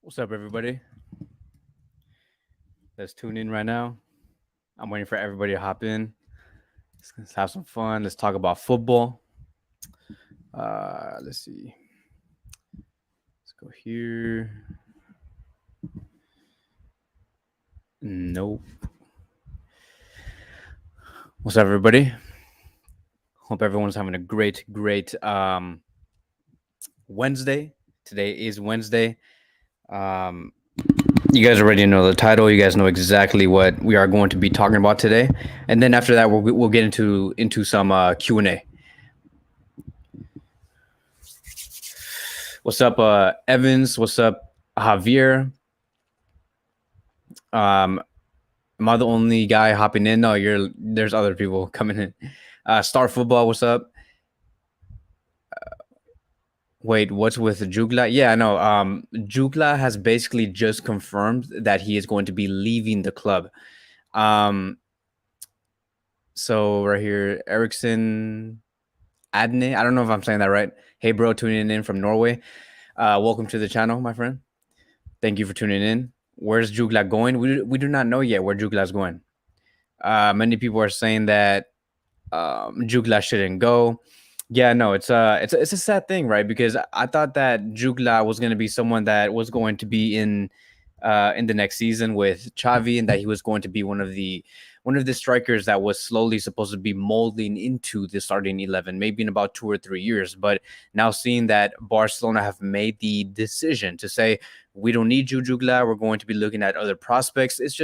What's up, everybody? Let's tune in right now. I'm waiting for everybody to hop in. Let's have some fun. Let's talk about football. Let's see. Let's go here. Nope. What's up, everybody? Hope everyone's having a great Wednesday. Today is Wednesday. You guys already know the title. You guys know exactly what we are going to be talking about today. And then after that, we'll get into some Q&A. What's up, Evans? What's up, Javier? Am I the only guy hopping in? No, there's other people coming in. Star Football, what's up? Wait, what's with Jutgla? Yeah, I know. Jutgla has basically just confirmed that he is going to be leaving the club. So right here, Ericsson Adne. I don't know if I'm saying that right. Hey, bro, tuning in from Norway. Welcome to the channel, my friend. Thank you for tuning in. Where's Jutgla going? We do not know yet where Jutgla is going. Many people are saying that Jutgla shouldn't go. Yeah, no, it's a sad thing, right? Because I thought that Jutgla was going to be someone that was going to be in the next season with Xavi, and that he was going to be one of the strikers that was slowly supposed to be molding into the starting 11, maybe in about 2 or 3 years. But now seeing that Barcelona have made the decision to say, we don't need Jutgla, we're going to be looking at other prospects. It's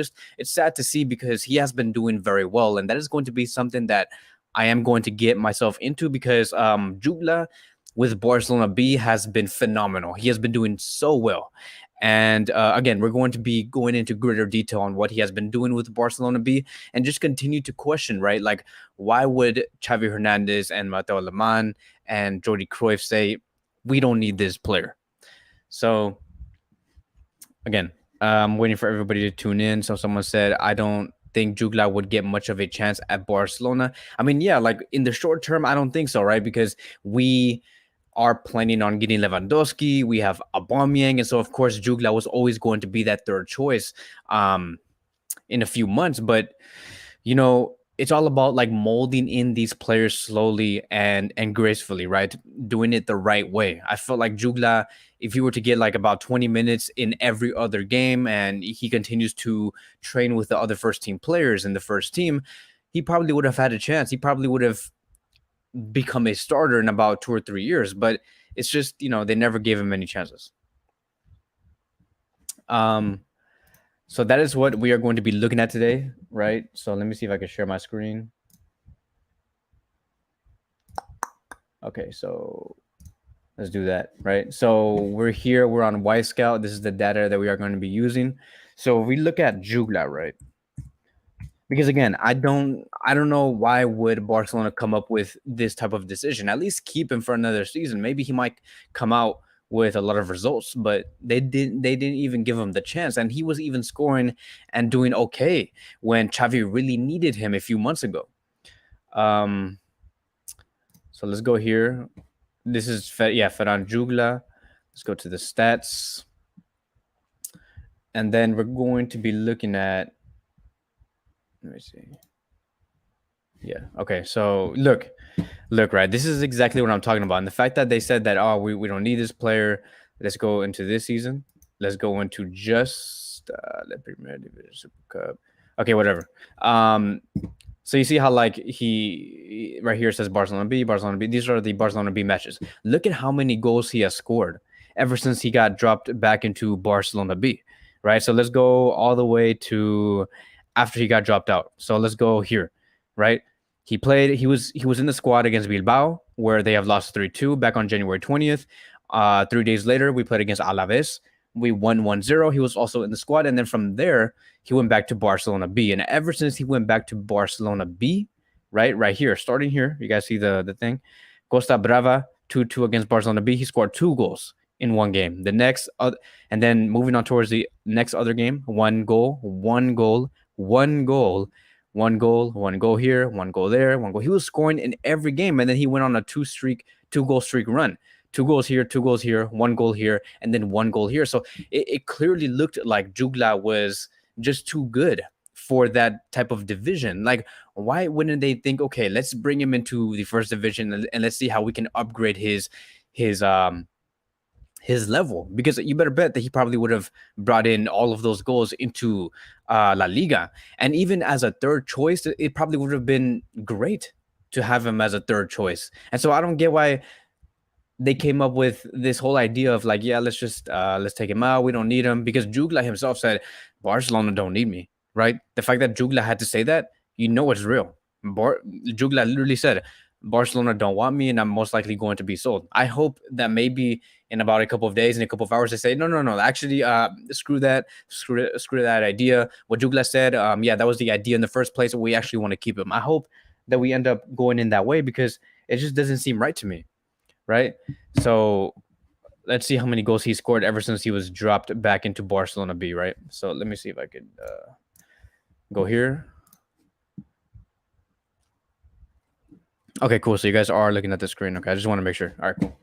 sad to see, because he has been doing very well, and that is going to be something that I am going to get myself into, because Jutgla with Barcelona B has been phenomenal. He has been doing so well. And again, we're going to be going into greater detail on what he has been doing with Barcelona B, and just continue to question, right? Like, why would Xavi Hernandez and Mateo Alemán and Jordi Cruyff say, we don't need this player? So again, I'm waiting for everybody to tune in. So someone said, I don't think Jutgla would get much of a chance at Barcelona. I mean, yeah, like in the short term, I don't think so, right? Because we are planning on getting Lewandowski. We have Aubameyang, and so of course Jutgla was always going to be that third choice in a few months. But you know, it's all about like molding in these players slowly and gracefully, right? Doing it the right way. I felt like Jutgla, if he were to get like about 20 minutes in every other game, and he continues to train with the other first team players in the first team, he probably would have had a chance. He probably would have become a starter in about 2 or 3 years. But it's just, you know, they never gave him any chances. So that is what we are going to be looking at today, right? So let me see if I can share my screen. Okay, so let's do that, right? So we're here, we're on Y Scout. This is the data that we are going to be using. So if we look at Jutgla, right? Because again, I don't know why would Barcelona come up with this type of decision. At least keep him for another season. Maybe he might come out with a lot of results, but they didn't even give him the chance. And he was even scoring and doing okay when Xavi really needed him a few months ago. So let's go here. This is Ferran Jutglà. Let's go to the stats. And then we're going to be looking at, let me see. Yeah. Okay. So look, right. This is exactly what I'm talking about. And the fact that they said that, oh, we don't need this player. Let's go into this season. Let's go into just the Premier Division Super Cup. Okay, whatever. So you see how like he right here says Barcelona B, Barcelona B. These are the Barcelona B matches. Look at how many goals he has scored ever since he got dropped back into Barcelona B, right? So let's go all the way to after he got dropped out. So let's go here, right? He played. He was in the squad against Bilbao, where they have lost 3-2 back on January 20th. 3 days later, we played against Alaves. We won 1-0. He was also in the squad, and then from there, he went back to Barcelona B. And ever since he went back to Barcelona B, right here, starting here, you guys see the thing. Costa Brava 2-2 against Barcelona B. He scored 2 goals in one game. The next, and then moving on towards the next other game, 1 goal, 1 goal, 1 goal. 1 goal, 1 goal here, 1 goal there, 1 goal. He was scoring in every game, and then he went on a 2-goal streak run. 2 goals here, 2 goals here, 1 goal here, and then 1 goal here. So it clearly looked like Jutgla was just too good for that type of division. Like, why wouldn't they think, okay, let's bring him into the first division and let's see how we can upgrade his his level? Because you better bet that he probably would have brought in all of those goals into La Liga. And even as a third choice, it probably would have been great to have him as a third choice. And so I don't get why they came up with this whole idea of like, yeah, let's take him out. We don't need him, because Jutgla himself said, Barcelona don't need me, right? The fact that Jutgla had to say that, you know, it's real. Jutgla literally said, Barcelona don't want me, and I'm most likely going to be sold. I hope that maybe in about a couple of days, in a couple of hours, they say, no, actually, screw that idea. What Jutgla said, yeah, that was the idea in the first place. We actually want to keep him. I hope that we end up going in that way, because it just doesn't seem right to me, right? So let's see how many goals he scored ever since he was dropped back into Barcelona B, right? So let me see if I could go here. Okay, cool. So you guys are looking at the screen. Okay, I just want to make sure. All right, cool.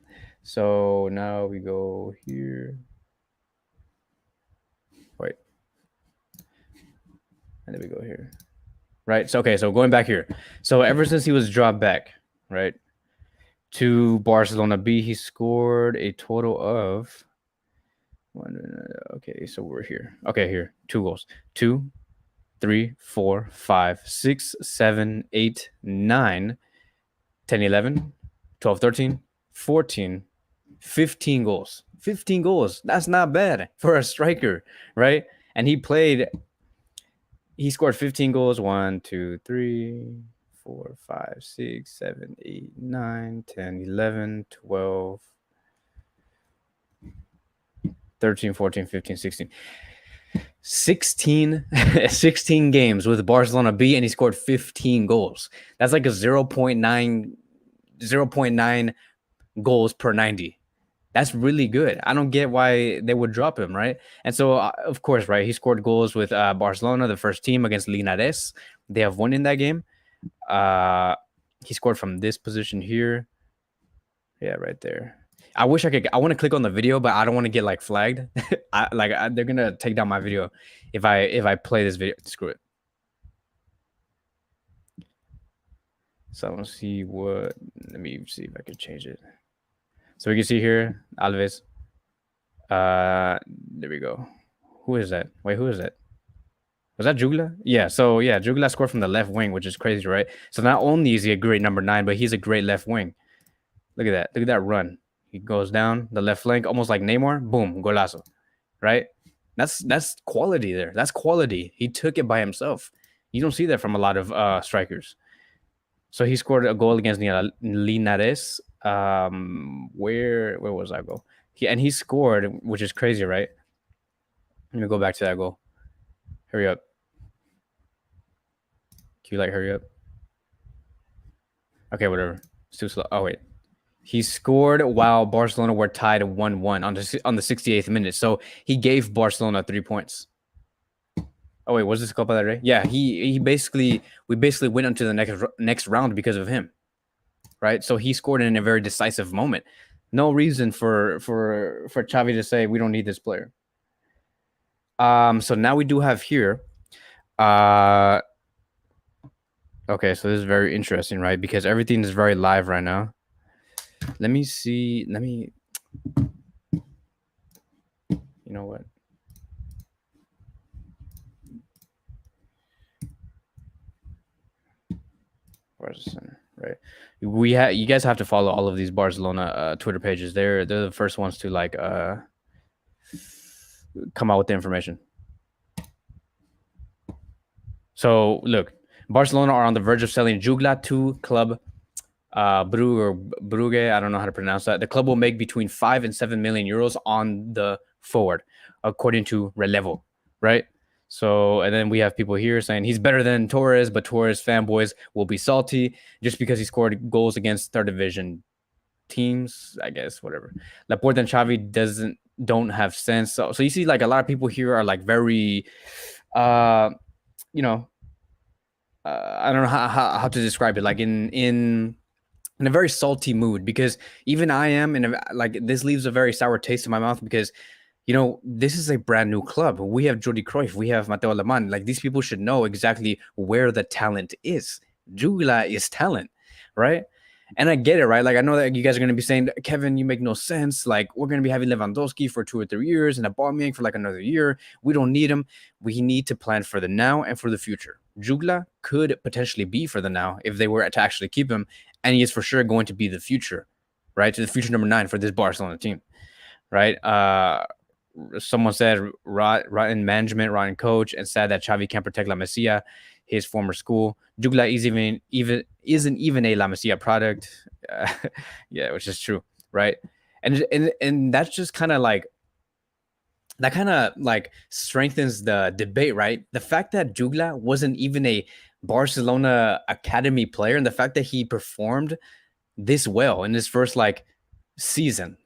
So now we go here. Wait. And then we go here. Right? So, okay, so going back here. So ever since he was dropped back, right, to Barcelona B, he scored a total of okay, so we're here. Okay, here. 2 goals. 2, 3, 4, 5, 6, 7, 8, 9, 10, 11, 12, 13, 14, 15 goals. 15 goals. That's not bad for a striker, right? And he scored 15 goals. 1, 2, 3, 4, 5, 6, 7, 8, 9, 10, 11, 12, 13, 14, 15, 16. 16 games with Barcelona B, and he scored 15 goals. That's like a 0.9 goals per 90. That's really good. I don't get why they would drop him, right? And so, of course, right, he scored goals with Barcelona, the first team, against Linares. They have won in that game. He scored from this position here. Yeah, right there. I wish I could. I want to click on the video, but I don't want to get like flagged. They're gonna take down my video if I play this video. Screw it. So I want to see what. Let me see if I can change it. So we can see here Alves. There we go. Who is that? Wait, who is that? Was that Jutgla? Yeah. So yeah, Jutgla scored from the left wing, which is crazy, right? So not only is he a great number 9, but he's a great left wing. Look at that. Look at that run. He goes down the left flank, almost like Neymar. Boom, golazo. Right? That's quality there. That's quality. He took it by himself. You don't see that from a lot of strikers. So he scored a goal against Linares. Where was that goal? He scored, which is crazy, right? Let me go back to that goal. Hurry up. Can you like hurry up? Okay, whatever. It's too slow. Oh wait. He scored while Barcelona were tied 1-1 on the 68th minute. So he gave Barcelona 3 points. Oh wait, was this Copa del Rey? Yeah, we basically went on to the next round because of him, right? So he scored in a very decisive moment. No reason for Xavi to say we don't need this player. So now we do have here. Okay, so this is very interesting, right? Because everything is very live right now. Let me see. You know what? Where's the center? Right. You guys have to follow all of these Barcelona Twitter pages. They're the first ones to like come out with the information. So look, Barcelona are on the verge of selling Jutgla to club Brugge. I don't know how to pronounce that. The club will make between 5 and 7 million euros on the forward, according to Relevo, right? So, and then we have people here saying he's better than Torres, but Torres fanboys will be salty just because he scored goals against third division teams, I guess, whatever. Laporte and Xavi don't have sense. So you see, like, a lot of people here are like very, you know, I don't know how to describe it. Like in in a very salty mood because even I am in a, like this leaves a very sour taste in my mouth because this is a brand new club. We have Jordi Cruyff, we have Mateo Alemán. Like these people should know exactly where the talent is. Jutgla is talent, right? And I get it, right? Like I know that you guys are gonna be saying, Kevin, you make no sense. Like we're gonna be having Lewandowski for 2 or 3 years and Aubameyang for like another year. We don't need him. We need to plan for the now and for the future. Jutgla could potentially be for the now if they were to actually keep him, and he is for sure going to be the future, right? To the future number 9 for this Barcelona team, right? Someone said rotten management, rotten coach, and said that Xavi can't protect La Masia, his former school. Jutgla isn't even a La Masia product. Yeah, which is true, right? And that's just kind of like that kind of like strengthens the debate, right? The fact that Jutgla wasn't even a Barcelona academy player, and the fact that he performed this well in his first like season,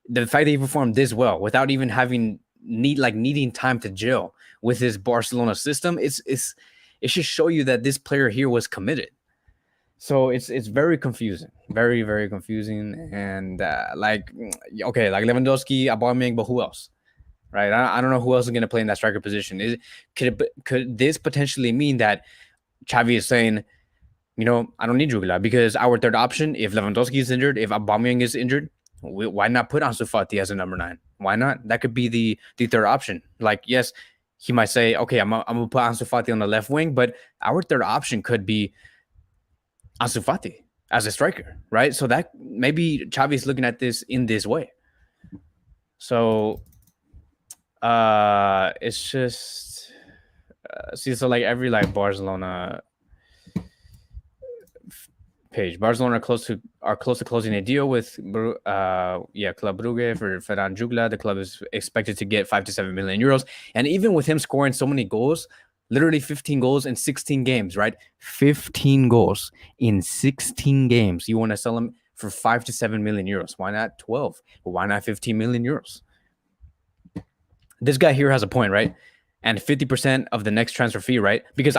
the fact that he performed this well without even having needing time to gel with his Barcelona system, it should show you that this player here was committed. So it's very confusing, very very confusing, and okay, like Lewandowski, Aubameyang, but who else? Right? I don't know who else is going to play in that striker position. Could this potentially mean that Xavi is saying, I don't need Jutgla because our third option, if Lewandowski is injured, if Aubameyang is injured, why not put Ansu Fati as a number 9? Why not? That could be the third option. Like, yes, he might say, okay, I'm gonna put Ansu Fati on the left wing, but our third option could be Ansu Fati as a striker, right? So that maybe Xavi is looking at this in this way. So, it's just see, so like every like Barcelona page. Barcelona are close to closing a deal with Club Brugge for Ferran Jutglà. The club is expected to get 5 to 7 million euros, and even with him scoring so many goals, literally 15 goals in 16 games, right? 15 goals in 16 games. You want to sell him for 5 to 7 million euros? Why not 12? Why not 15 million euros? This guy here has a point, right? And 50% of the next transfer fee, right? Because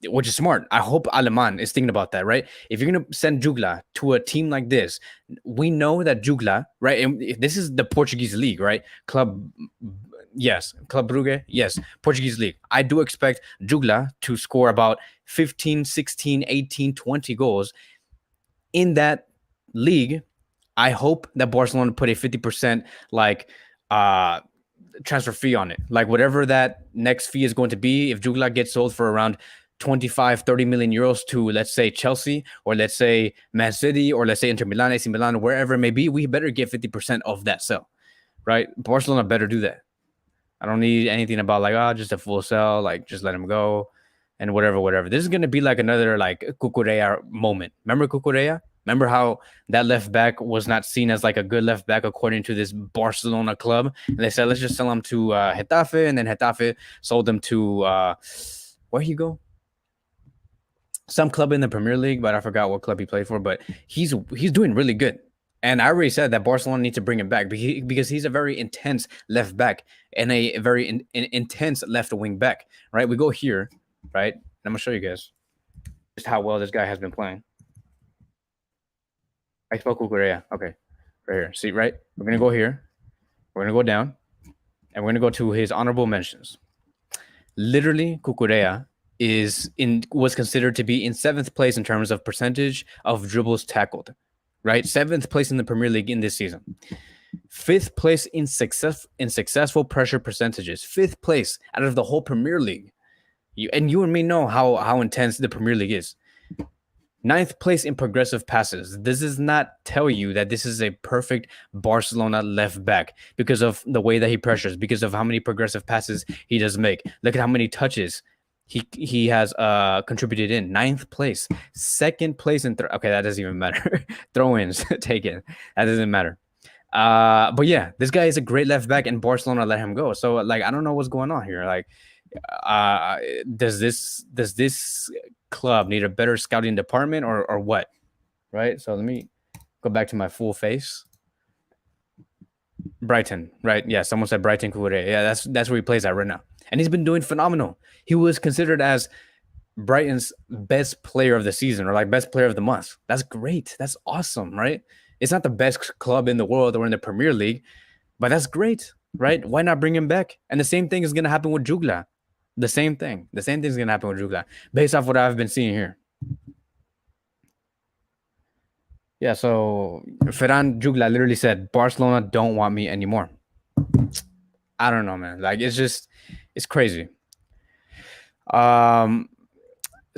which is smart. I hope Alemán is thinking about that, right? If you're gonna send Jutgla to a team like this, we know that Jutgla, right? And this is the Portuguese league, right? Club Brugge, yes, Portuguese league. I do expect Jutgla to score about 15, 16, 18, 20 goals in that league. I hope that Barcelona put a 50% transfer fee on it, like whatever that next fee is going to be. If Jutgla gets sold for around 25 30 million euros to, let's say, Chelsea, or let's say Man City, or let's say Inter Milan, AC Milan, wherever it may be, we better get 50% of that sell, right? Barcelona better do that. I don't need anything about like, just a full sell, like just let him go and whatever. This is going to be like another like Cucurella moment. Remember Cucurella? Remember how that left back was not seen as like a good left back according to this Barcelona club? And they said, let's just sell him to Getafe, and then Getafe sold him to where he go? Some club in the Premier League, but I forgot what club he played for. But he's doing really good. And I already said that Barcelona needs to bring him back because he's a very intense left back and a very intense left wing back, right? We go here, right? I'm going to show you guys just how well this guy has been playing. I spoke Cucurella. Okay, right here. See, right? We're going to go here. We're going to go down. And we're going to go to his honorable mentions. Literally, Cucurella was considered to be in 7th place in terms of percentage of dribbles tackled, right? 7th place in the Premier League in this season. 5th place in successful pressure percentages. 5th place out of the whole Premier League. You and me know how intense the Premier League is. 9th place in progressive passes. This does not tell you that this is a perfect Barcelona left back because of the way that he pressures, because of how many progressive passes he does make. Look at how many touches he has contributed in. 9th place. 2nd place in okay, that doesn't even matter. Throw-ins taken. That doesn't matter. But yeah, this guy is a great left back, and Barcelona let him go. So like, I don't know what's going on here. Like, does this club need a better scouting department or what? Right. So let me go back to my full face. Brighton, right? Yeah, someone said Brighton Cucurella. Yeah, that's where he plays at right now, and he's been doing phenomenal. He was considered as Brighton's best player of the season or like best player of the month. That's great. That's awesome, right? It's not the best club in the world or in the Premier League, but that's great, right? Why not bring him back? And the same thing is going to happen with Jutgla. The same thing. The same thing is going to happen with Jutgla based off what I've been seeing here. Yeah, so Ferran Jutglà literally said, Barcelona don't want me anymore. I don't know, man. Like, it's crazy. Um,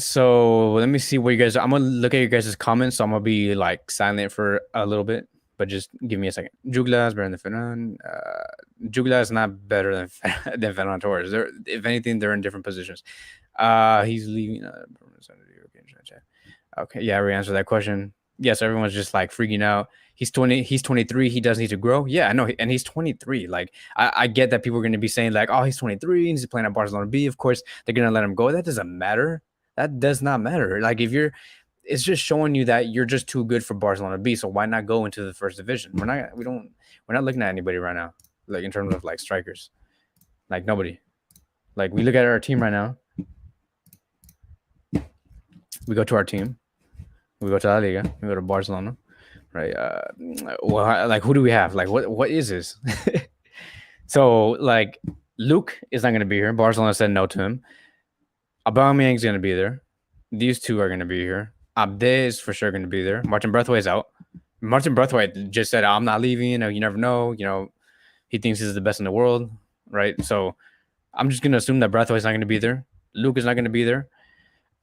So let me see what you guys. I'm gonna look at your guys' comments. So I'm gonna be like silent for a little bit, but just give me a second. Jutgla is better than Ferran. Jutgla is not better than than Ferran Torres. They're, if anything, they're in different positions. He's leaving. Okay, yeah, we answered that question. Yes, everyone's just like freaking out. He's 20. He's 23. He does need to grow. Yeah, I know, and he's 23. Like I get that people are going to be saying like, oh, he's 23 and he's playing at Barcelona B. Of course, they're going to let him go. That doesn't matter. That does not matter. Like if you're, it's just showing you that you're just too good for Barcelona B. So why not go into the first division? We're not looking at anybody right now. Like in terms of like strikers, like nobody. Like we look at our team right now. We go to our team. We go to La Liga. We go to Barcelona. Right. Well, like who do we have? Like what is this? So like Luke is not going to be here. Barcelona said no to him. Aubameyang's going to be there. These two are going to be here. Abde is for sure going to be there. Martin Braithwaite's out. Martin Braithwaite just said, I'm not leaving. You never know. He thinks he's the best in the world, right? So I'm just going to assume that Braithwaite's not going to be there. Luke is not going to be there.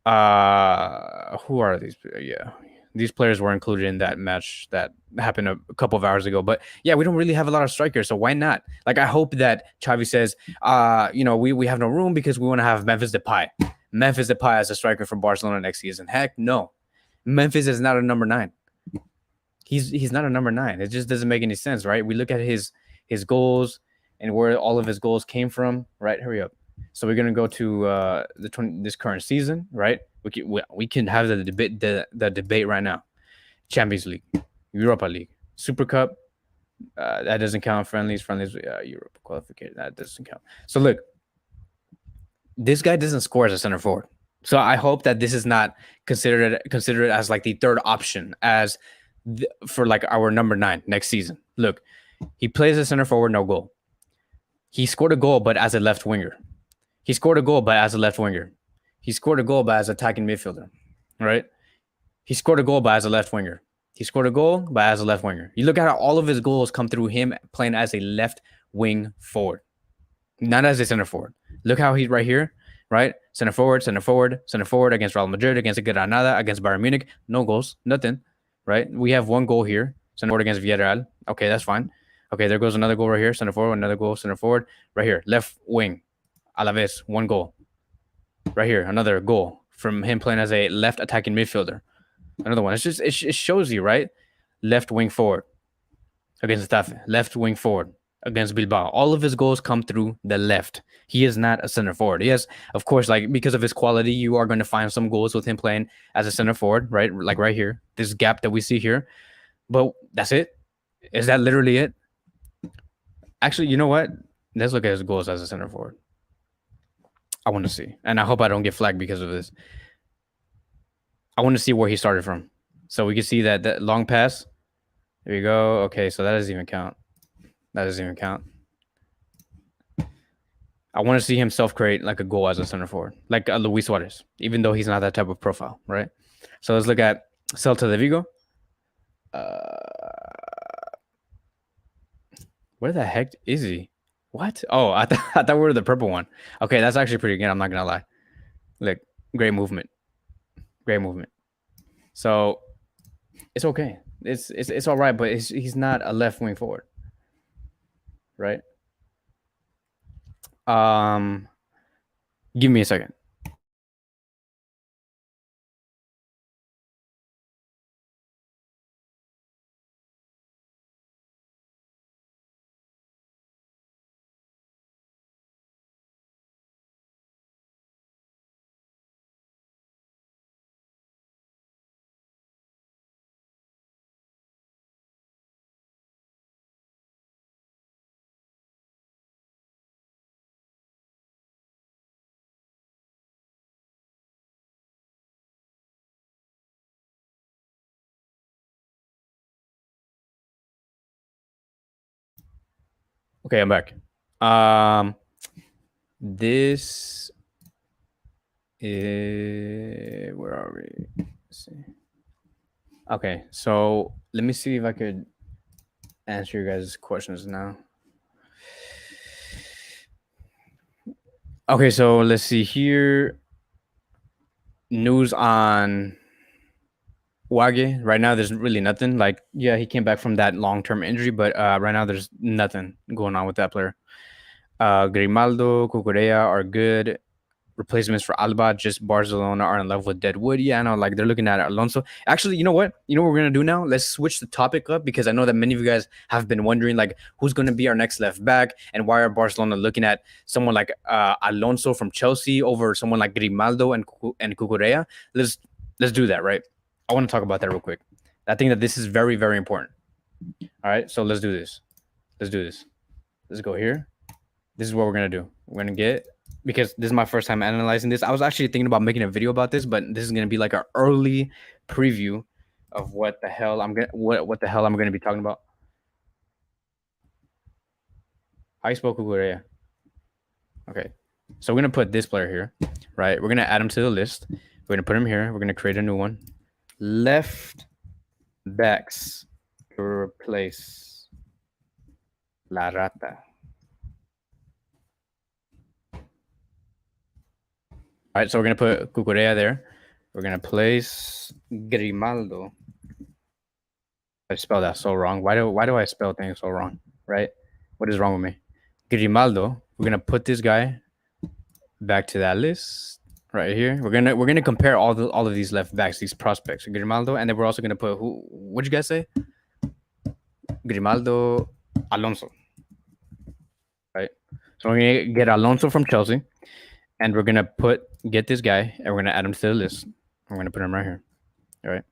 Who are these? Yeah, these players were included in that match that happened a couple of hours ago. But yeah, we don't really have a lot of strikers, so why not? Like, I hope that Xavi says, we have no room because we want to have Memphis Depay. Memphis Depay as a striker for Barcelona next season. Heck no, Memphis is not a number 9. He's not a number 9. It just doesn't make any sense, right? We look at his goals and where all of his goals came from. Right, hurry up. So we're gonna go to this current season, right? We can have the debate right now. Champions League, Europa League, Super Cup, that doesn't count. Friendlies, Europe qualification, that doesn't count. So look, this guy doesn't score as a center forward. So I hope that this is not considered as like the third option for like our number 9 next season. Look, he plays as center forward, no goal. He scored a goal, but as a left winger. He scored a goal, but as a left winger. He scored a goal, but as attacking midfielder, right? He scored a goal, but as a left winger. He scored a goal, but as a left winger. You look at how all of his goals come through him playing as a left wing forward, not as a center forward. Look how he's right here, right? Center forward, center forward, center forward against Real Madrid, against Granada, against Bayern Munich. No goals, nothing, right? We have one goal here, center forward against Villarreal. Okay, that's fine. Okay, there goes another goal right here, center forward, another goal, center forward, right here, left wing, Alaves, one goal. Right here, another goal from him playing as a left attacking midfielder. Another one. It shows you, right? Left wing forward against Getafe. Left wing forward against Bilbao. All of his goals come through the left. He is not a center forward. Yes, of course, like because of his quality, you are going to find some goals with him playing as a center forward, right? Like right here, this gap that we see here. But that's it. Is that literally it? Actually, you know what? Let's look at his goals as a center forward. I want to see, and I hope I don't get flagged because of this. I want to see where he started from. So we can see that long pass. There you go. Okay, so that doesn't even count. That doesn't even count. I want to see him self-create like a goal as a center forward, like Luis Suarez, even though he's not that type of profile, right? So let's look at Celta de Vigo. Where the heck is he? What? Oh, I thought we were the purple one. Okay, that's actually pretty good. I'm not gonna lie. Like, great movement. Great movement. So it's okay. It's all right, but he's not a left wing forward, right? Give me a second. Okay, I'm back. This is where are we? Let's see. Okay, so let me see if I could answer your guys' questions now. Okay, so let's see here. News on Wage. Right now, there's really nothing. Like, yeah, he came back from that long-term injury, but right now there's nothing going on with that player. Grimaldo, Cucurella are good. Replacements for Alba, just Barcelona are in love with Deadwood. Yeah, I know, like they're looking at Alonso. Actually, you know what? You know what we're gonna do now? Let's switch the topic up because I know that many of you guys have been wondering like who's gonna be our next left back and why are Barcelona looking at someone like Alonso from Chelsea over someone like Grimaldo and Cucurella. Let's do that, right? I want to talk about that real quick. I think that this is very, very important. All right, so let's do this. Let's do this. Let's go here. This is what we're gonna do. We're gonna get because this is my first time analyzing this. I was actually thinking about making a video about this, but this is gonna be like an early preview of what the hell I'm gonna be talking about. How you spell Cucurella? Okay, so we're gonna put this player here, right? We're gonna add him to the list. We're gonna put him here. We're gonna create a new one. Left backs to replace La Rata. All right, so we're gonna put Cucurella there. We're gonna place Grimaldo. I spell that so wrong. Why do I spell things so wrong? Right? What is wrong with me? Grimaldo. We're gonna put this guy back to that list right here. We're gonna compare all of these left backs, these prospects, Grimaldo, and then we're also gonna put who? What'd you guys say? Grimaldo, Alonso. Right. So we're gonna get Alonso from Chelsea, and we're gonna get this guy, and we're gonna add him to the list. We're gonna put him right here. All right.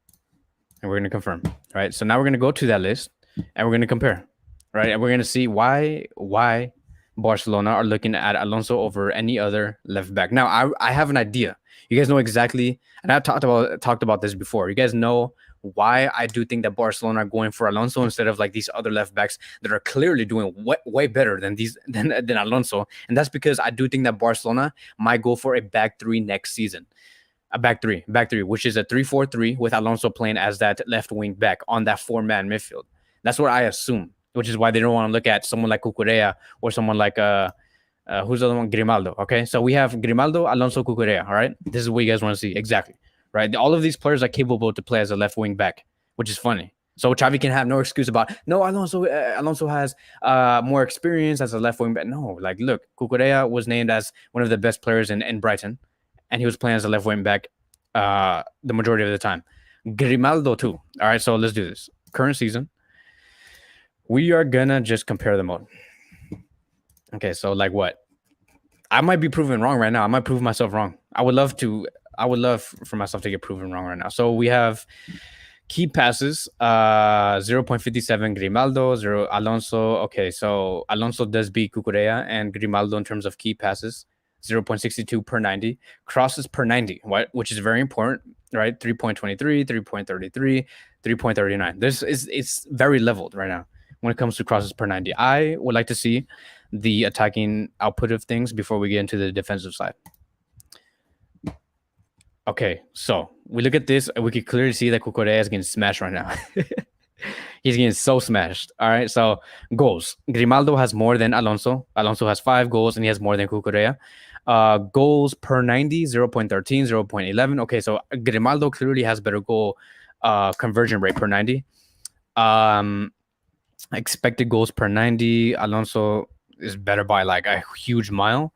And we're going to confirm. Right. So now we're going to go to that list and we're going to compare. Right. And we're going to see why Barcelona are looking at Alonso over any other left back. Now, I have an idea. You guys know exactly, and I've talked about this before. You guys know why I do think that Barcelona are going for Alonso instead of like these other left backs that are clearly doing way better than than Alonso. And that's because I do think that Barcelona might go for a back three next season. A back three, which is a 3-4-3 with Alonso playing as that left wing back on that 4-man midfield. That's what I assume, which is why they don't want to look at someone like Cucurella or someone like who's the other one? Grimaldo. Okay, so we have Grimaldo, Alonso, Cucurella. All right, this is what you guys want to see exactly, right? All of these players are capable to play as a left wing back, which is funny. So Xavi can have no excuse about no Alonso has more experience as a left wing back. No, like look, Cucurella was named as one of the best players in Brighton, and he was playing as a left wing back the majority of the time. Grimaldo too. All right, so let's do this. Current season, we are gonna just compare them all. Okay, so like what? I might be proven wrong right now. I might prove myself wrong. I would love for myself to get proven wrong right now. So we have key passes, 0.57 Grimaldo, 0 Alonso. Okay, so Alonso does beat Cucurella and Grimaldo in terms of key passes. 0.62 per 90, crosses per 90, which is very important, right? 3.23, 3.33, 3.39. It's very leveled right now when it comes to crosses per 90. I would like to see the attacking output of things before we get into the defensive side. Okay, so we look at this and we can clearly see that Cucurella is getting smashed right now. He's getting so smashed. All right, so goals. Grimaldo has more than Alonso. Alonso has 5 goals and he has more than Cucurella. Goals per 90, 0.13, 0.11. Okay, so Grimaldo clearly has better goal conversion rate per 90. Expected goals per 90, Alonso is better by like a huge mile.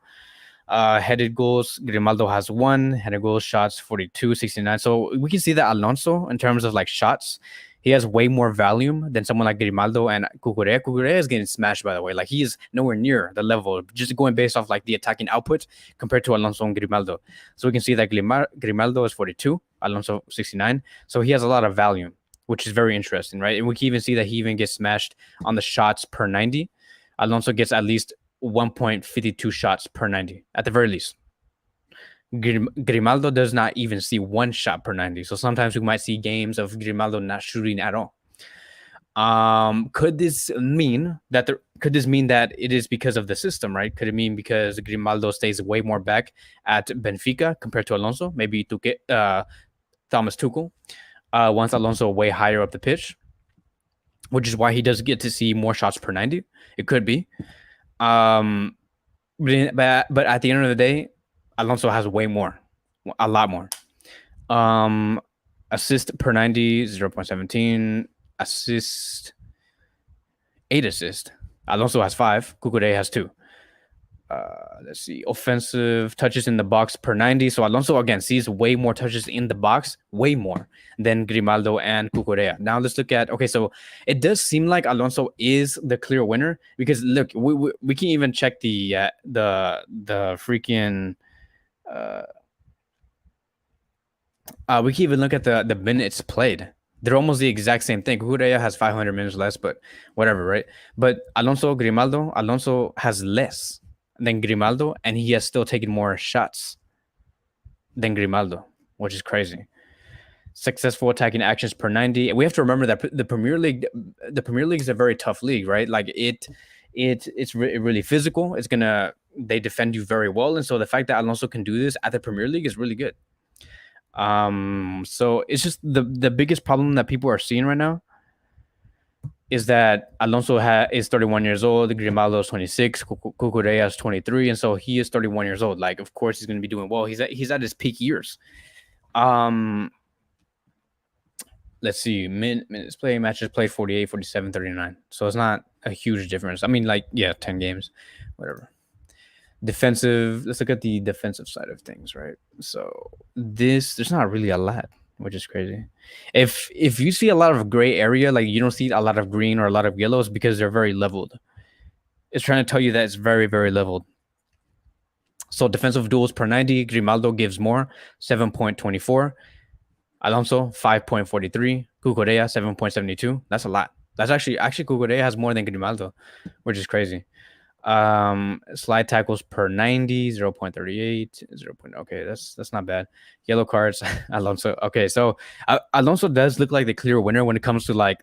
Headed goals, Grimaldo has 1. Headed goals, shots 42, 69. So we can see that Alonso, in terms of like shots, he has way more volume than someone like Grimaldo and Cucurella. Cucurella is getting smashed, by the way. Like he is nowhere near the level, just going based off like the attacking output compared to Alonso and Grimaldo. So we can see that Grimaldo is 42, Alonso 69. So he has a lot of volume, which is very interesting, right? And we can even see that he even gets smashed on the shots per 90. Alonso gets at least 1.52 shots per 90 at the very least. Grimaldo does not even see 1 shot per 90. So sometimes we might see games of Grimaldo not shooting at all. Could this mean that it is because of the system, right? Could it mean because Grimaldo stays way more back at Benfica compared to Alonso? Maybe to get Thomas Tuchel wants Alonso way higher up the pitch, which is why he does get to see more shots per 90. It could be. Um, but at the end of the day, Alonso has way more, a lot more. Assist per 90, 0.17. Assist, 8 assists. Alonso has 5. Cucurella has 2. Let's see. Offensive touches in the box per 90. So Alonso, again, sees way more touches in the box, way more than Grimaldo and Cucurella. Now let's look at, okay, so it does seem like Alonso is the clear winner because, look, we can even check the freaking... we can even look at the minutes played. They're almost the exact same thing. Cucurella has 500 minutes less, but whatever, right? But Alonso has less than Grimaldo, and he has still taken more shots than Grimaldo, which is crazy. Successful attacking actions per 90. And we have to remember that the Premier League is a very tough league, right? Like it's really physical. They defend you very well, and so the fact that Alonso can do this at the Premier League is really good. So it's just the biggest problem that people are seeing right now is that Alonso is 31 years old, Grimaldo is 26, Cucurella is 23, and so he is 31 years old. Like, of course, he's going to be doing well. He's at his peak years. Let's see, minutes played, matches played 48, 47, 39. So it's not a huge difference. I mean, like, yeah, 10 games, whatever. Defensive, let's look at the defensive side of things, right? So there's not really a lot, which is crazy. If you see a lot of gray area, like you don't see a lot of green or a lot of yellows because they're very leveled. It's trying to tell you that it's very, very leveled. So defensive duels per 90, Grimaldo gives more, 7.24. Alonso, 5.43. Cucurella, 7.72. That's a lot. That's actually Cucurella has more than Grimaldo, which is crazy. Slide tackles per 90, 0.38, 0. Okay, that's not bad. Yellow cards, Alonso. Okay, so Alonso does look like the clear winner when it comes to like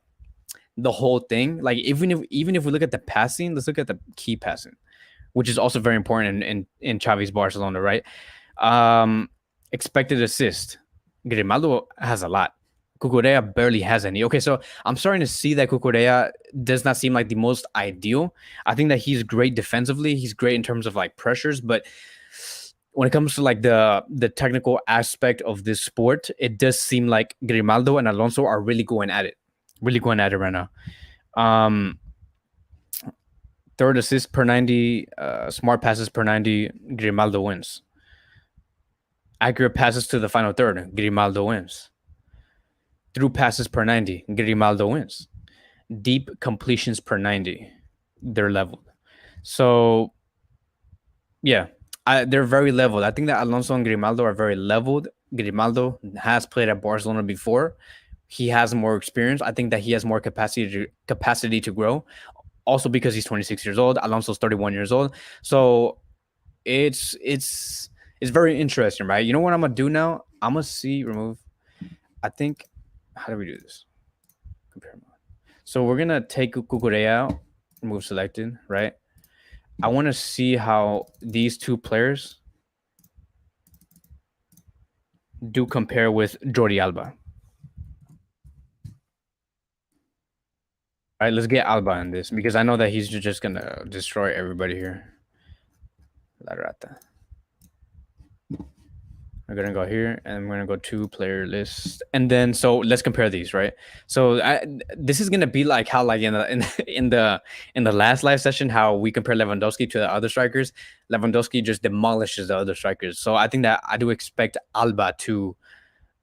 the whole thing. Like even if we look at the passing, let's look at the key passing, which is also very important in Xavi's Barcelona, right? Expected assist. Grimaldo has a lot. Cucurella barely has any. Okay, so I'm starting to see that Cucurella does not seem like the most ideal. I think that he's great defensively. He's great in terms of like pressures, but when it comes to like the technical aspect of this sport, it does seem like Grimaldo and Alonso are really going at it right now. Third assist per 90, smart passes per 90, Grimaldo wins. Accurate passes to the final third, Grimaldo wins. Through passes per 90, Grimaldo wins. Deep completions per 90, they're leveled. So, yeah, they're very leveled. I think that Alonso and Grimaldo are very leveled. Grimaldo has played at Barcelona before. He has more experience. I think that he has more capacity to grow. Also because he's 26 years old. Alonso's 31 years old. So it's very interesting, right? You know what I'm gonna do now? I'm gonna remove. I think, how do we do this? Compare mode. So we're gonna take Cucurella out, remove selected, right? I want to see how these two players do compare with Jordi Alba. All right, let's get Alba in this because I know that he's just gonna destroy everybody here. La Rata. We're gonna go here and we're gonna go to player list, and then so let's compare these, right? So this is gonna be like how like in the last live session how we compare Lewandowski to the other strikers. Lewandowski just demolishes the other strikers. So I think that I do expect Alba to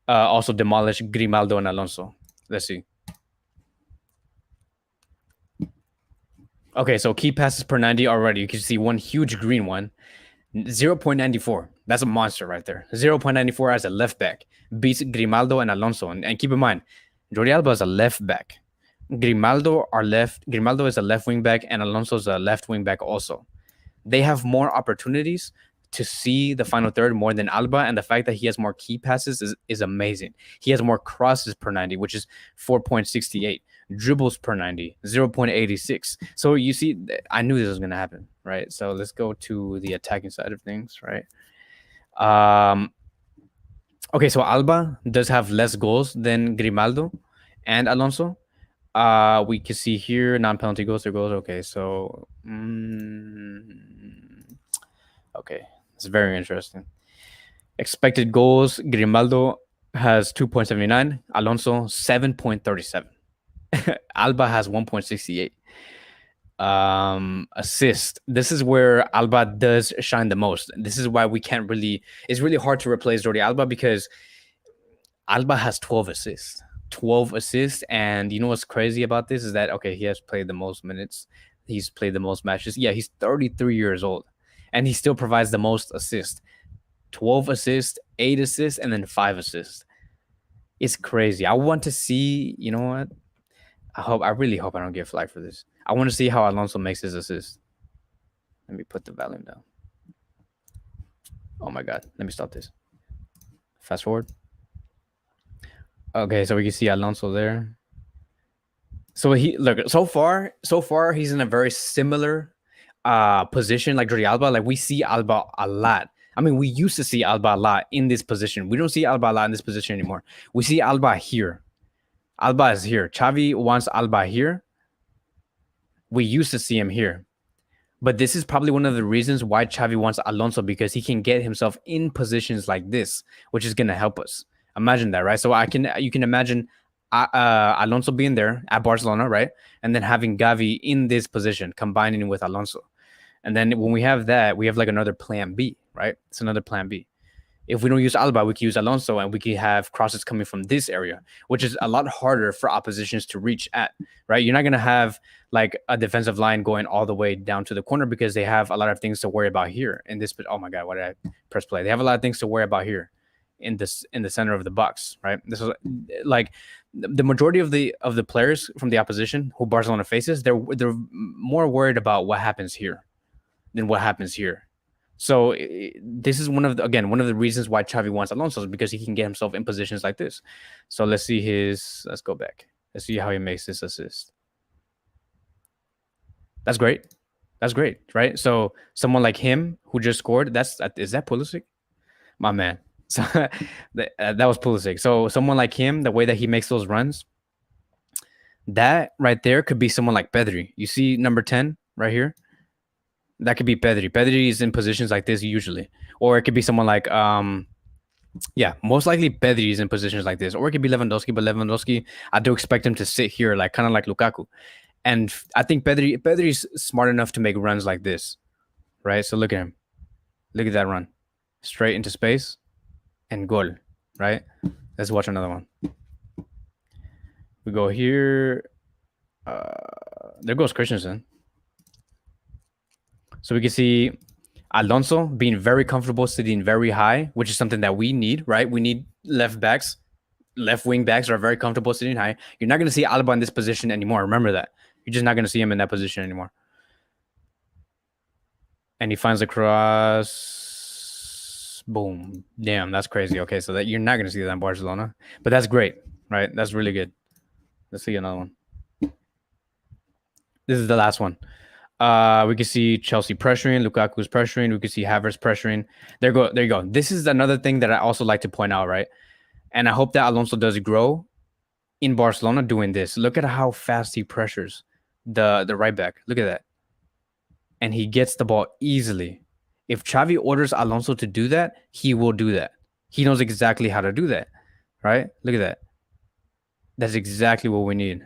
also demolish Grimaldo and Alonso. Let's see. Okay, so key passes per 90 already. You can see one huge green one. 0.94. That's a monster right there. 0.94 as a left back. Beats Grimaldo and Alonso. And keep in mind, Jordi Alba is a left back. Grimaldo is a left wing back, and Alonso is a left wing back also. They have more opportunities to see the final third more than Alba, and the fact that he has more key passes is amazing. He has more crosses per 90, which is 4.68, dribbles per 90, 0.86. So you see, I knew this was going to happen, right? So let's go to the attacking side of things, right? Okay, so Alba does have less goals than Grimaldo and Alonso. We can see here non-penalty goals, their goals. Okay, so okay, it's very interesting. Expected goals: Grimaldo has 2.79, Alonso 7.37, Alba has 1.68. Assist. This is where Alba does shine the most. This is why we can't really. It's really hard to replace Jordi Alba because Alba has 12 assists. 12 assists. And you know what's crazy about this is that, okay, he has played the most minutes. He's played the most matches. Yeah, he's 33 years old. And he still provides the most assists. 12 assists, 8 assists, and then 5 assists. It's crazy. I want to see, you know what? I really hope I don't get flagged for this. I want to see how Alonso makes his assist. Let me put the volume down. Oh my God. Let me stop this. Fast forward. Okay, so we can see Alonso there. So he look so far he's in a very similar position like Jordi Alba. Like we see Alba a lot. I mean, we used to see Alba a lot in this position. We don't see Alba a lot in this position anymore. We see Alba here. Alba is here. Xavi wants Alba here. We used to see him here. But this is probably one of the reasons why Xavi wants Alonso, because he can get himself in positions like this, which is going to help us. Imagine that, right? So you can imagine Alonso being there at Barcelona, right? And then having Gavi in this position, combining with Alonso. And then when we have that, we have like another plan B, right? It's another plan B. If we don't use Alba, we can use Alonso, and we can have crosses coming from this area, which is a lot harder for oppositions to reach at, right? You're not going to have like a defensive line going all the way down to the corner because they have a lot of things to worry about here in this. Oh my God, why did I press play? They have a lot of things to worry about here in the center of the box, right? This is like the majority of the players from the opposition who Barcelona faces, they're more worried about what happens here than what happens here. So this is one of the reasons why Xavi wants Alonso, is because he can get himself in positions like this. So let's go back. Let's see how he makes this assist. That's great. That's great, right? So someone like him who just scored, is that Pulisic? My man. So that was Pulisic. So someone like him, the way that he makes those runs, that right there could be someone like Pedri. You see number 10 right here? That could be Pedri. Pedri is in positions like this usually. Or it could be someone like, most likely Pedri is in positions like this. Or it could be Lewandowski, but Lewandowski, I do expect him to sit here, like kind of like Lukaku. And I think Pedri's smart enough to make runs like this, right? So look at him. Look at that run. Straight into space and goal, right? Let's watch another one. We go here. There goes Christensen. So we can see Alonso being very comfortable sitting very high, which is something that we need, right? We need left wing backs are very comfortable sitting high. You're not going to see Alba in this position anymore. Remember that. You're just not going to see him in that position anymore. And he finds the cross. Boom. Damn, that's crazy. Okay, so that you're not going to see that in Barcelona. But that's great, right? That's really good. Let's see another one. This is the last one. We can see Chelsea pressuring, Lukaku's pressuring. We can see Havertz pressuring. There you go. This is another thing that I also like to point out, right? And I hope that Alonso does grow in Barcelona doing this. Look at how fast he pressures the right back. Look at that. And he gets the ball easily. If Xavi orders Alonso to do that, he will do that. He knows exactly how to do that, right? Look at that. That's exactly what we need.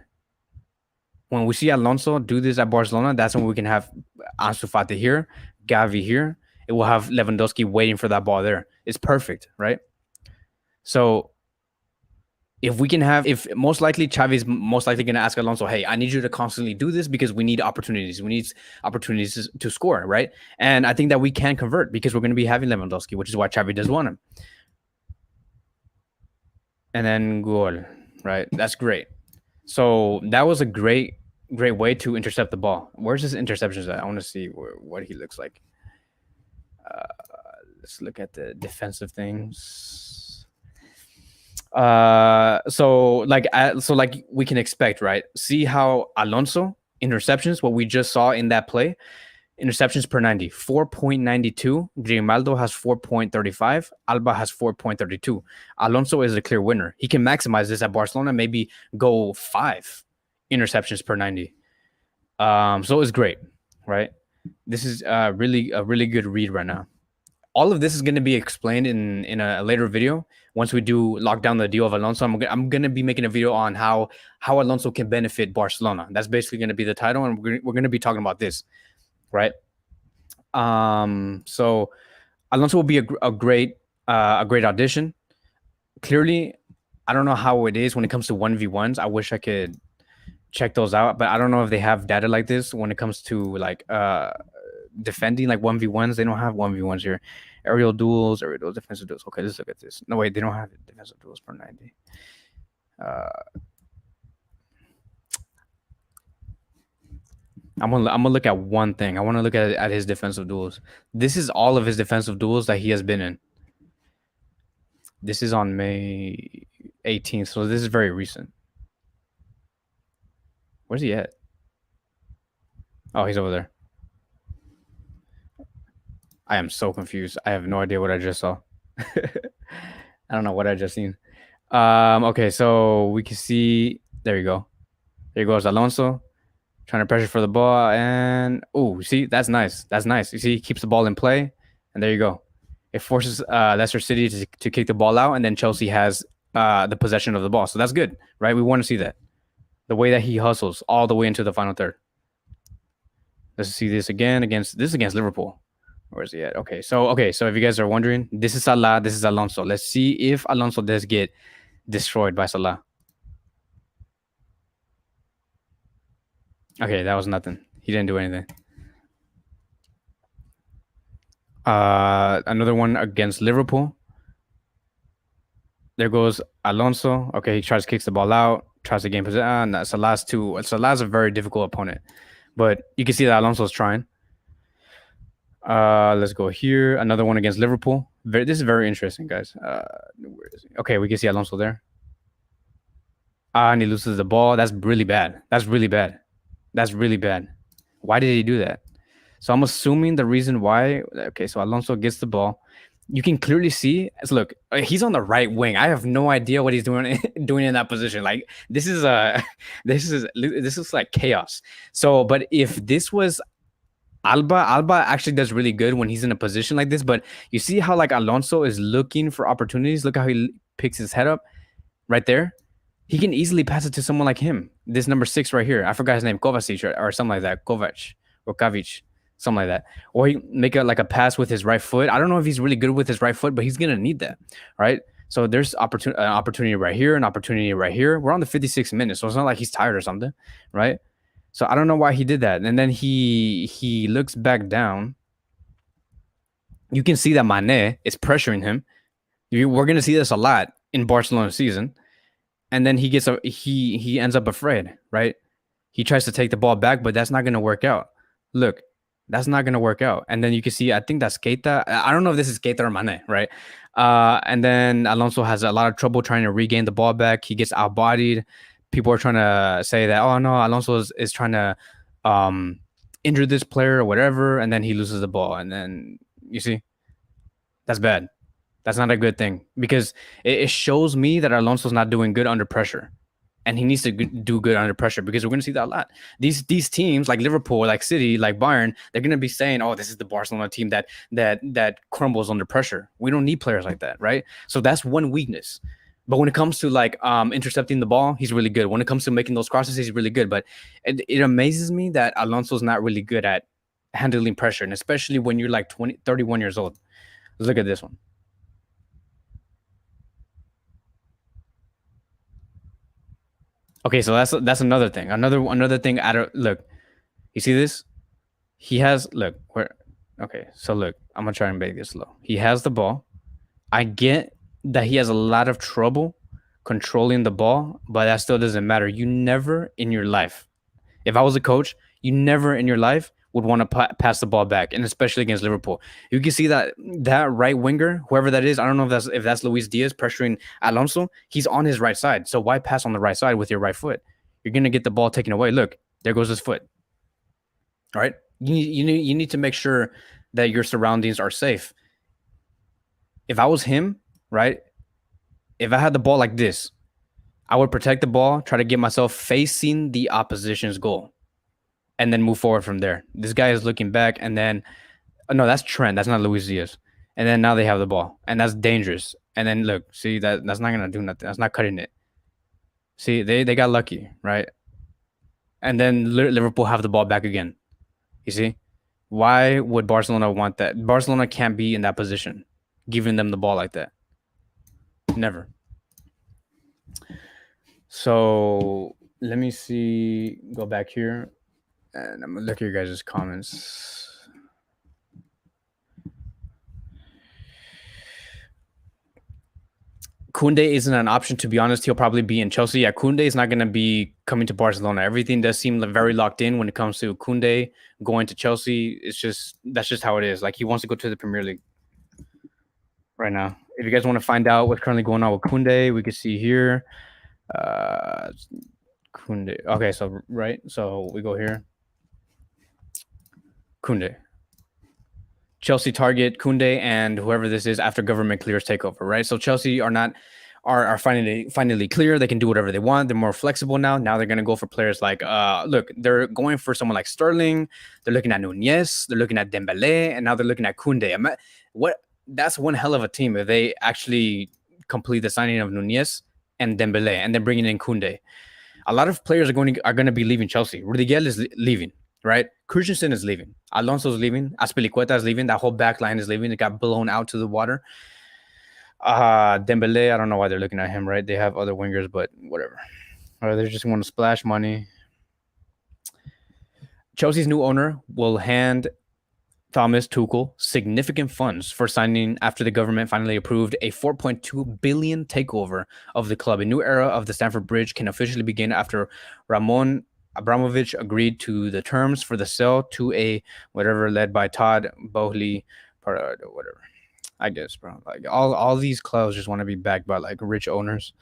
When we see Alonso do this at Barcelona, that's when we can have Ansu Fati here, Gavi here. It will have Lewandowski waiting for that ball there. It's perfect, right? So if most likely Xavi's most likely going to ask Alonso, hey, I need you to constantly do this because we need opportunities. We need opportunities to score, right? And I think that we can convert because we're going to be having Lewandowski, which is why Xavi does want him. And then goal, right? That's great. So that was a great way to intercept the ball. Where's his interceptions at? I want to see what he looks like. let's look at the defensive things. So like we can expect, right? See how Alonso interceptions, what we just saw in that play, interceptions per 90, 4.92. Grimaldo has 4.35. Alba has 4.32. Alonso is a clear winner. He can maximize this at Barcelona, maybe go 5 interceptions per 90. So it's great, right? This is really a really good read right now. All of this is going to be explained in a later video. Once we do lock down the deal of Alonso, I'm going to be making a video on how Alonso can benefit Barcelona. That's basically going to be the title, and we're going to be talking about this, right? So Alonso will be a great audition. Clearly, I don't know how it is when it comes to 1v1s. I wish I could check those out, but I don't know if they have data like this when it comes to like defending like 1v1s. They don't have 1v1s here. Aerial duels, defensive duels. Okay, let's look at this. No, wait, they don't have defensive duels per 90. I'm gonna look at one thing. I want to look at his defensive duels. This is all of his defensive duels that he has been in. This is on May 18th, so this is very recent. Where's he at? Oh, he's over there. I am so confused. I have no idea what I just saw. I don't know what I just seen. Okay, so we can see. There you go. There goes Alonso, trying to pressure for the ball, and oh, see, that's nice. That's nice. You see, he keeps the ball in play, and there you go. It forces Leicester City to kick the ball out, and then Chelsea has the possession of the ball. So that's good, right? We want to see that. The way that he hustles all the way into the final third. Let's see this again against Liverpool. Where is he at? Okay, so if you guys are wondering, this is Salah, this is Alonso. Let's see if Alonso does get destroyed by Salah. Okay, that was nothing. He didn't do anything. Another one against Liverpool. There goes Alonso. Okay, he tries to kick the ball out, tries to gain possession. Salah's a very difficult opponent, but you can see that Alonso's trying. Let's go here. Another one against Liverpool. This is very interesting, guys. Where is he? Okay, we can see Alonso there. And he loses the ball. That's really bad. That's really bad. That's really bad. Why did he do that? So I'm assuming the reason why. Okay, so Alonso gets the ball. You can clearly see. Look, he's on the right wing. I have no idea what he's doing in that position. Like this is like chaos. So, but if this was Alba actually does really good when he's in a position like this. But you see how like Alonso is looking for opportunities. Look how he picks his head up right there. He can easily pass it to someone like him. This number 6 right here. I forgot his name, Kovacic or something like that. Kovacic, something like that. Or he make a pass with his right foot. I don't know if he's really good with his right foot, but he's gonna need that, right? So there's opportunity right here, an opportunity right here. We're on the 56th minute, so it's not like he's tired or something, right? So I don't know why he did that. And then he looks back down. You can see that Mane is pressuring him. We're gonna see this a lot in Barcelona season. And then he ends up afraid, right? He tries to take the ball back, but that's not gonna work out. Look, that's not gonna work out. And then you can see, I think that's Keita. I don't know if this is Keita or Mane, right? And then Alonso has a lot of trouble trying to regain the ball back. He gets outbodied. People are trying to say that, oh no, Alonso is trying to injure this player or whatever, and then he loses the ball. And then you see, that's bad. That's not a good thing because it shows me that Alonso's not doing good under pressure, and he needs to do good under pressure because we're going to see that a lot. These teams like Liverpool, like City, like Bayern, they're going to be saying, "Oh, this is the Barcelona team that crumbles under pressure." We don't need players like that, right? So that's one weakness. But when it comes to like intercepting the ball, he's really good. When it comes to making those crosses, he's really good. But it amazes me that Alonso's not really good at handling pressure, and especially when you're like 31 years old. Let's look at this one. Okay, so that's another thing. Another thing. Look, you see this? He has look where. Okay, so look, I'm gonna try and make this slow. He has the ball. I get that he has a lot of trouble controlling the ball, but that still doesn't matter. You never in your life, if I was a coach, you never in your life would want to pass the ball back, and especially against Liverpool. You can see that right winger, whoever that is, I don't know if that's Luis Diaz pressuring Alonso. He's on his right side, so why pass on the right side with your right foot? You're gonna get the ball taken away. Look, there goes his foot. All right, you need to make sure that your surroundings are safe. If I was him, right, if I had the ball like this, I would protect the ball, try to get myself facing the opposition's goal, and then move forward from there. This guy is looking back, and then no, that's Trent. That's not Luis Diaz. And then now they have the ball, and that's dangerous. And then look, see that's not gonna do nothing. That's not cutting it. See, they got lucky, right? And then Liverpool have the ball back again. You see, why would Barcelona want that? Barcelona can't be in that position, giving them the ball like that. Never. So let me see. Go back here, and I'm gonna look at your guys' comments. Koundé isn't an option, to be honest. He'll probably be in Chelsea. Yeah, Koundé is not going to be coming to Barcelona. Everything does seem very locked in when it comes to Koundé going to Chelsea. That's just how it is. Like, he wants to go to the Premier League right now. If you guys want to find out what's currently going on with Koundé, we can see here. Koundé. Okay, so we go here. Koundé. Chelsea target Koundé and whoever this is after government clears takeover, right? So Chelsea are finally clear. They can do whatever they want. They're more flexible now. Now they're going to go for players like look, they're going for someone like Sterling. They're looking at Nunez. They're looking at Dembele, and now they're looking at Koundé. That's one hell of a team if they actually complete the signing of Nunez and Dembele, and then bringing in Koundé. A lot of players are going to be leaving Chelsea. Rudiger is leaving. Right? Christensen is leaving. Alonso is leaving. Azpilicueta is leaving. That whole back line is leaving. It got blown out to the water. Dembele, I don't know why they're looking at him, right? They have other wingers, but whatever. They just want to splash money. Chelsea's new owner will hand Thomas Tuchel significant funds for signing after the government finally approved a 4.2 billion takeover of the club. A new era of the Stamford Bridge can officially begin after Ramon Abramovich agreed to the terms for the sale to a whatever led by Todd Boehly, whatever. I guess, bro. Like all these clubs just want to be backed by like rich owners.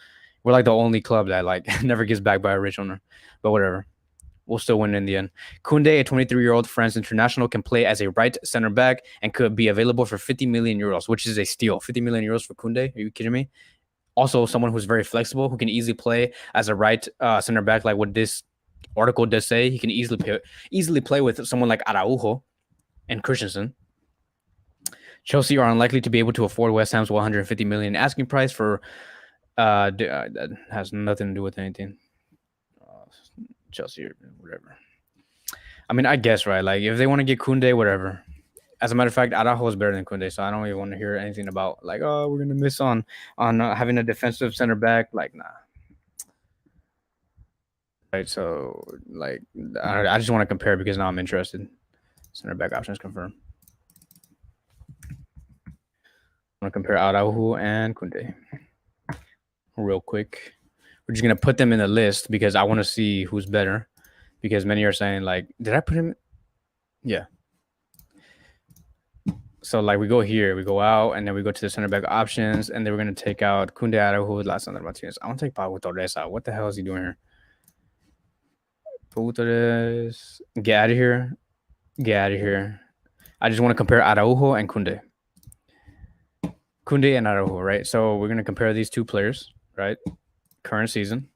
We're like the only club that like never gets backed by a rich owner. But whatever. We'll still win in the end. Koundé, a 23-year-old France international, can play as a right center back and could be available for 50 million euros, which is a steal. 50 million euros for Koundé? Are you kidding me? Also, someone who's very flexible, who can easily play as a right center back, like what this article does say. He can easily play with someone like Araujo and Christensen. Chelsea are unlikely to be able to afford West Ham's 150 million asking price for that has nothing to do with anything. Chelsea or whatever. I mean, I guess, right? Like, if they want to get Koundé, whatever. As a matter of fact, Araujo is better than Koundé, so I don't even want to hear anything about like, oh, we're gonna miss on having a defensive center back. Like, nah. Right, so like, I just want to compare because now I'm interested. Center back options confirmed. I'm gonna compare Araujo and Koundé real quick. We're just gonna put them in the list because I want to see who's better. Because many are saying like, did I put him? Yeah. So like we go here, we go out, and then we go to the center back options, and then we're gonna take out Koundé, Araujo, Alessandro Martinez. I want to take Pau Torres out. What the hell is he doing here? Pau Torres, get out of here. Get out of here. I just want to compare Araujo and Koundé. Koundé and Araujo, right? So we're gonna compare these two players, right? Current season,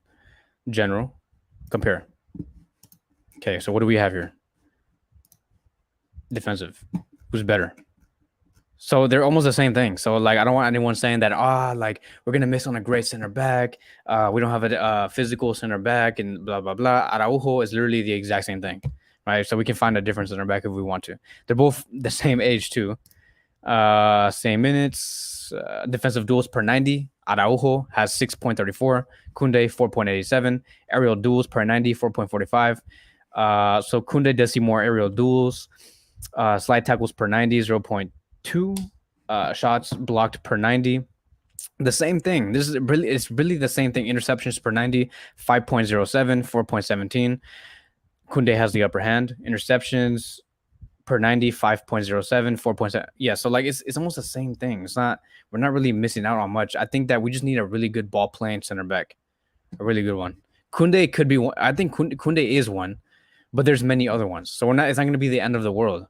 general, compare. Okay, so what do we have here? Defensive. Who's better? So they're almost the same thing. So like, I don't want anyone saying that, like we're gonna miss on a great center back. We don't have a physical center back and blah blah blah. Araujo is literally the exact same thing, right? So we can find a different center back if we want to. They're both the same age too. Same minutes. Defensive duels per 90. Araujo has 6.34. Koundé 4.87. Aerial duels per 90, 4.45. So Koundé does see more aerial duels. Slide tackles per 90, 0.2. Shots blocked per 90. The same thing. It's really the same thing. Interceptions per 90, 5.07, 4.17. Koundé has the upper hand. Interceptions per 90, 5.07, 4.7. Yeah, so like it's almost the same thing. We're not really missing out on much. I think that we just need a really good ball playing center back, a really good one. Kunde could be one. I think Kunde is one, but there's many other ones. So it's not going to be the end of the world,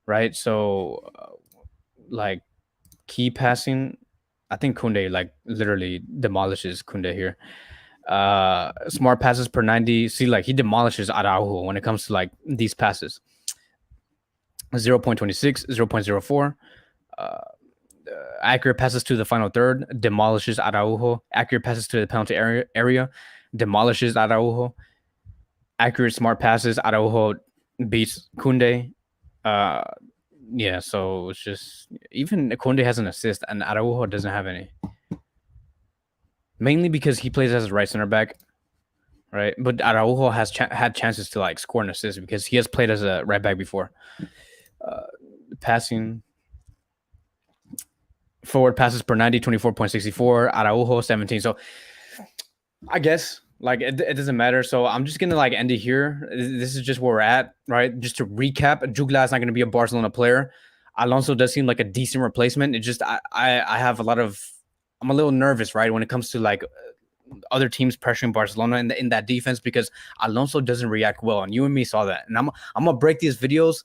right? So like key passing, I think Kunde like literally demolishes Kunde here. Smart passes per 90. See, like he demolishes Araujo when it comes to like these passes. 0.26, 0.04. Accurate passes to the final third demolishes Araujo. Accurate passes to the penalty area demolishes Araujo. Accurate smart passes, Araujo beats Kunde. Yeah, so it's just even Kunde has an assist and Araujo doesn't have any. Mainly because he plays as a right center back, right? But Araujo has had chances to like score an assist because he has played as a right back before. Passing forward passes per 90, 24.64. Araujo 17. So I guess like it doesn't matter. So I'm just gonna like end it here. This is just where we're at, right? Just to recap, Jutgla is not gonna be a Barcelona player. Alonso does seem like a decent replacement. It just I have I'm a little nervous, right, when it comes to like other teams pressuring Barcelona in that defense because Alonso doesn't react well, and you and me saw that. And I'm gonna break these videos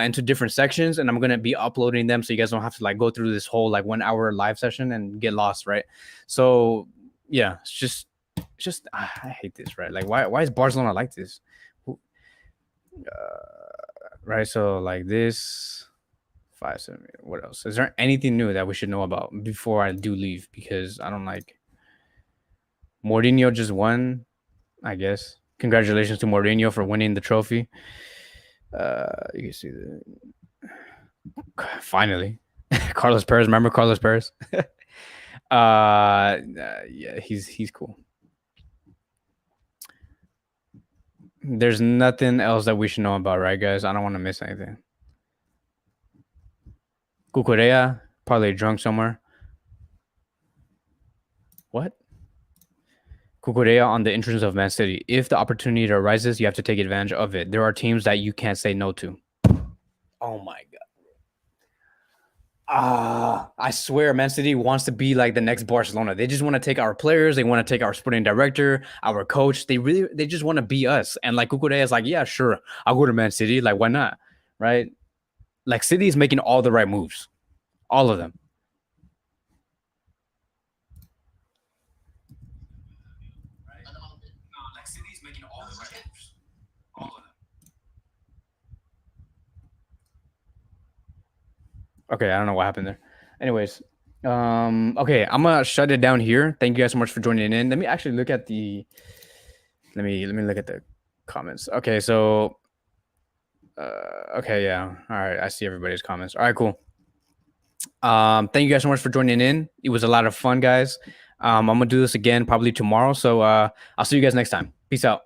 into different sections, and I'm gonna be uploading them so you guys don't have to like go through this whole like 1 hour live session and get lost, right? So yeah, it's just I hate this, right? Like why is Barcelona like this? Right, so like this 5-7. What else? Is there anything new that we should know about before I do leave? Because I don't like Mourinho just won, I guess. Congratulations to Mourinho for winning the trophy. You can see the finally Carlos Perez. Remember Carlos Perez? Yeah, he's cool. There's nothing else that we should know about, right, guys? I don't want to miss anything. Cucurella probably drunk somewhere. What? Cucurella on the entrance of Man City. If the opportunity arises, you have to take advantage of it. There are teams that you can't say no to. Oh my god. I swear, Man City wants to be like the next Barcelona. They just want to take our players. They want to take our sporting director, our coach. They just want to be us. And like Cucurella is like, yeah, sure, I'll go to Man City. Like, why not? Right? Like City is making all the right moves, all of them. Like City's making all the right moves, all of them. Okay, I don't know what happened there. Anyways, okay, I'm gonna shut it down here. Thank you guys so much for joining in. Let me actually look at the. Let me look at the comments. Okay, so. Okay, yeah. All right, I see everybody's comments. All right, cool. Thank you guys so much for joining in. It was a lot of fun, guys. I'm gonna do this again probably tomorrow. So I'll see you guys next time. Peace out.